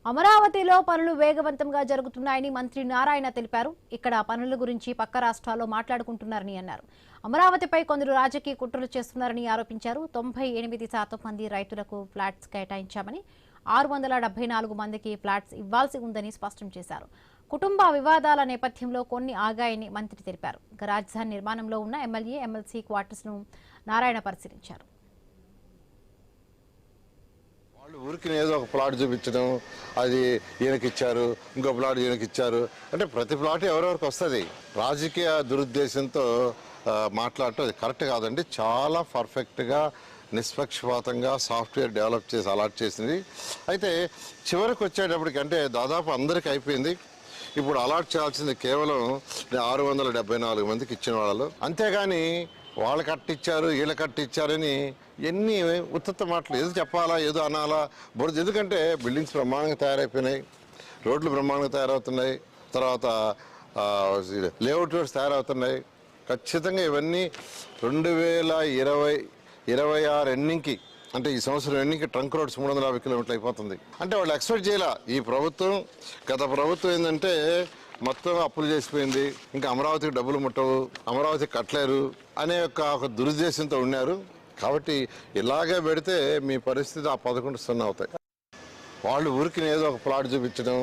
అమరావతిలో పనులు వేగవంతంగా జరుగుతున్నాయని మంత్రి నారాయణ తెలిపారు. ఇక్కడ పనుల గురించి పక్క రాష్ట్రాల్లో మాట్లాడుకుంటున్నారని అన్నారు. అమరావతిపై కొందరు రాజకీయ కుట్రలు చేస్తున్నారని ఆరోపించారు. 98% మంది రైతులకు ఫ్లాట్స్ కేటాయించామని, 674 మందికి ఫ్లాట్స్ ఇవ్వాల్సి ఉందని స్పష్టం చేశారు. కుటుంబ వివాదాల నేపథ్యంలో కొన్ని ఆగాయని మంత్రి తెలిపారు. రాజధాని నిర్మాణంలో ఉన్న ఎమ్మెల్యే, ఎమ్మెల్సీ క్వార్టర్స్ ను నారాయణ పరిశీలించారు. వాళ్ళు ఊరికి ఏదో ఒక ప్లాట్ చూపించడం, అది ఈయనకిచ్చారు, ఇంకో ప్లాట్ ఈయనకిచ్చారు అంటే ప్రతి ప్లాట్ ఎవరెవరికి వస్తుంది. రాజకీయ దురుద్దేశంతో మాట్లాడటం అది కరెక్ట్ కాదండి. చాలా పర్ఫెక్ట్గా నిష్పక్షపాతంగా సాఫ్ట్వేర్ డెవలప్ చేసి అలాట్ చేసింది. అయితే చివరికి వచ్చేటప్పటికి అంటే దాదాపు అందరికీ అయిపోయింది. ఇప్పుడు అలాట్ చేయాల్సింది కేవలం 674 మందికి ఇచ్చిన వాళ్ళు. అంతేగాని వాళ్ళు కట్టిచ్చారు, వీళ్ళు కట్టిచ్చారని ఎన్ని ఉత్తత్త మాటలు ఏదో చెప్పాలా, ఏదో అనాలా బురద. ఎందుకంటే బిల్డింగ్స్ బ్రహ్మాండంగా తయారైపోయినాయి, రోడ్లు బ్రహ్మాండంగా తయారవుతున్నాయి, తర్వాత లేఅవుట్ రోడ్స్ తయారవుతున్నాయి. ఖచ్చితంగా ఇవన్నీ 2026 ఎండింగ్కి అంటే ఈ సంవత్సరం ఎండింగ్కి ట్రంక్ రోడ్స్ 350 కిలోమీటర్లు అయిపోతుంది. అంటే వాళ్ళు ఎక్స్పెక్ట్ చేయాల. ఈ ప్రభుత్వం, గత ప్రభుత్వం ఏంటంటే మొత్తం అప్పులు చేసిపోయింది, ఇంకా అమరావతికి డబ్బులు ముట్టవు, అమరావతి కట్టలేరు అనే ఒక దురుద్దేశంతో ఉన్నారు. కాబట్టి ఇలాగే పెడితే మీ పరిస్థితి ఆ 11 సున్నా అవుతాయి. వాళ్ళు ఊరికి ఏదో ఒక ప్లాట్ చూపించడం,